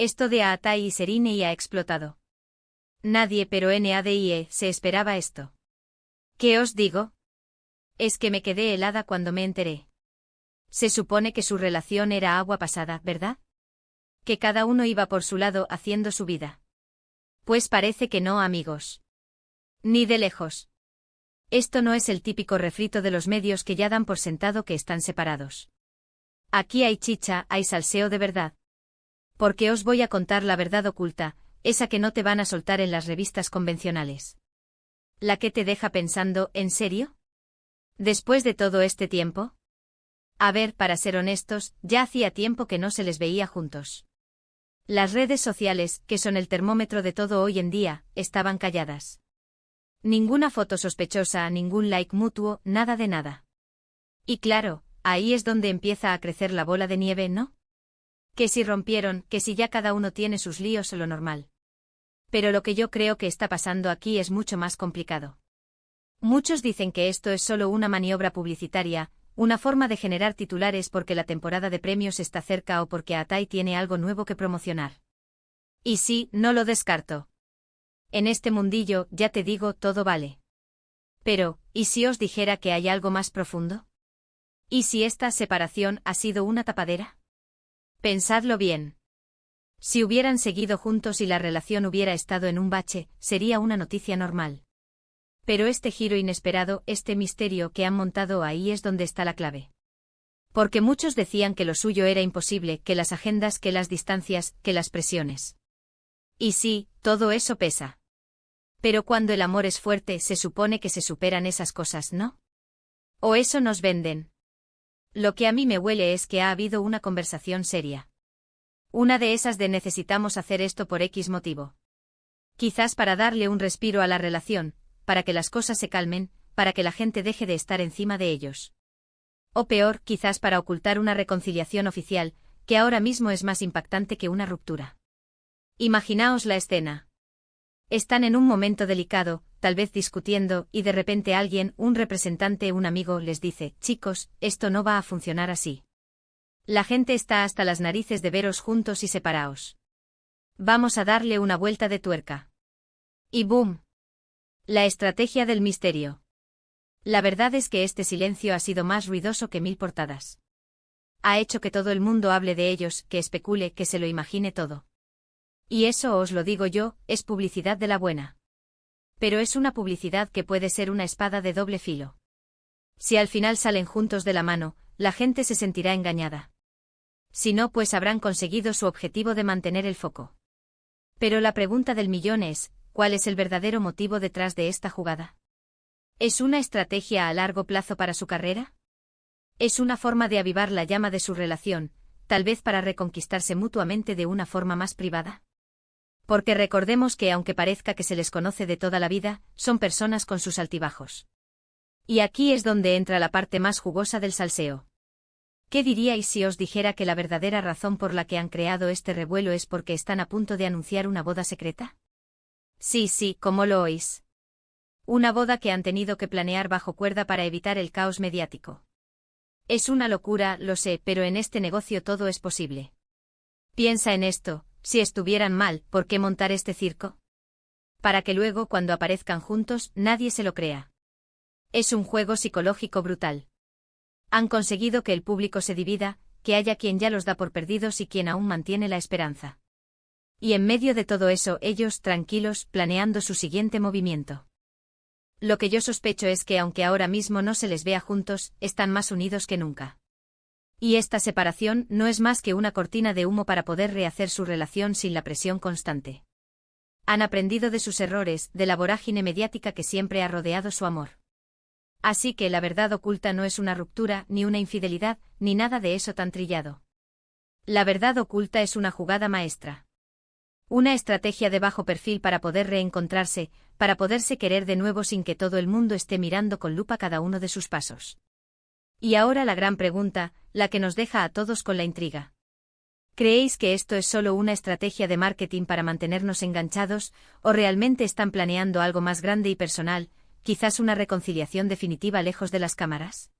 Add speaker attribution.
Speaker 1: Esto de Atai y Serine ha explotado. Nadie pero Nadie se esperaba esto. ¿Qué os digo? Es que me quedé helada cuando me enteré. Se supone que su relación era agua pasada, ¿verdad? Que cada uno iba por su lado haciendo su vida. Pues parece que no, amigos. Ni de lejos. Esto no es el típico refrito de los medios que ya dan por sentado que están separados. Aquí hay chicha, hay salseo de verdad. Porque os voy a contar la verdad oculta, esa que no te van a soltar en las revistas convencionales. La que te deja pensando, ¿en serio? ¿Después de todo este tiempo? A ver, para ser honestos, ya hacía tiempo que no se les veía juntos. Las redes sociales, que son el termómetro de todo hoy en día, estaban calladas. Ninguna foto sospechosa, ningún like mutuo, nada de nada. Y claro, ahí es donde empieza a crecer la bola de nieve, ¿no? Que si rompieron, que si ya cada uno tiene sus líos o lo normal. Pero lo que yo creo que está pasando aquí es mucho más complicado. Muchos dicen que esto es solo una maniobra publicitaria, una forma de generar titulares porque la temporada de premios está cerca o porque Atai tiene algo nuevo que promocionar. Y sí, no lo descarto. En este mundillo, ya te digo, todo vale. Pero, ¿y si os dijera que hay algo más profundo? ¿Y si esta separación ha sido una tapadera? Pensadlo bien. Si hubieran seguido juntos y la relación hubiera estado en un bache, sería una noticia normal. Pero este giro inesperado, este misterio que han montado ahí es donde está la clave. Porque muchos decían que lo suyo era imposible, que las agendas, que las distancias, que las presiones. Y sí, todo eso pesa. Pero cuando el amor es fuerte, se supone que se superan esas cosas, ¿no? O eso nos venden. Lo que a mí me huele es que ha habido una conversación seria. Una de esas de necesitamos hacer esto por X motivo. Quizás para darle un respiro a la relación, para que las cosas se calmen, para que la gente deje de estar encima de ellos. O peor, quizás para ocultar una reconciliación oficial, que ahora mismo es más impactante que una ruptura. Imaginaos la escena. Están en un momento delicado, tal vez discutiendo, y de repente alguien, un representante, un amigo, les dice: chicos, esto no va a funcionar así. La gente está hasta las narices de veros juntos y separaos. Vamos a darle una vuelta de tuerca. Y ¡boom! La estrategia del misterio. La verdad es que este silencio ha sido más ruidoso que 1000 portadas. Ha hecho que todo el mundo hable de ellos, que especule, que se lo imagine todo. Y eso os lo digo yo, es publicidad de la buena. Pero es una publicidad que puede ser una espada de doble filo. Si al final salen juntos de la mano, la gente se sentirá engañada. Si no, pues habrán conseguido su objetivo de mantener el foco. Pero la pregunta del millón es, ¿cuál es el verdadero motivo detrás de esta jugada? ¿Es una estrategia a largo plazo para su carrera? ¿Es una forma de avivar la llama de su relación, tal vez para reconquistarse mutuamente de una forma más privada? Porque recordemos que aunque parezca que se les conoce de toda la vida, son personas con sus altibajos. Y aquí es donde entra la parte más jugosa del salseo. ¿Qué diríais si os dijera que la verdadera razón por la que han creado este revuelo es porque están a punto de anunciar una boda secreta? Sí, como lo oís. Una boda que han tenido que planear bajo cuerda para evitar el caos mediático. Es una locura, lo sé, pero en este negocio todo es posible. Piensa en esto, si estuvieran mal, ¿por qué montar este circo? Para que luego, cuando aparezcan juntos, nadie se lo crea. Es un juego psicológico brutal. Han conseguido que el público se divida, que haya quien ya los da por perdidos y quien aún mantiene la esperanza. Y en medio de todo eso, ellos, tranquilos, planeando su siguiente movimiento. Lo que yo sospecho es que aunque ahora mismo no se les vea juntos, están más unidos que nunca. Y esta separación no es más que una cortina de humo para poder rehacer su relación sin la presión constante. Han aprendido de sus errores, de la vorágine mediática que siempre ha rodeado su amor. Así que la verdad oculta no es una ruptura, ni una infidelidad, ni nada de eso tan trillado. La verdad oculta es una jugada maestra. Una estrategia de bajo perfil para poder reencontrarse, para poderse querer de nuevo sin que todo el mundo esté mirando con lupa cada uno de sus pasos. Y ahora la gran pregunta, la que nos deja a todos con la intriga. ¿Creéis que esto es solo una estrategia de marketing para mantenernos enganchados, o realmente están planeando algo más grande y personal, quizás una reconciliación definitiva lejos de las cámaras?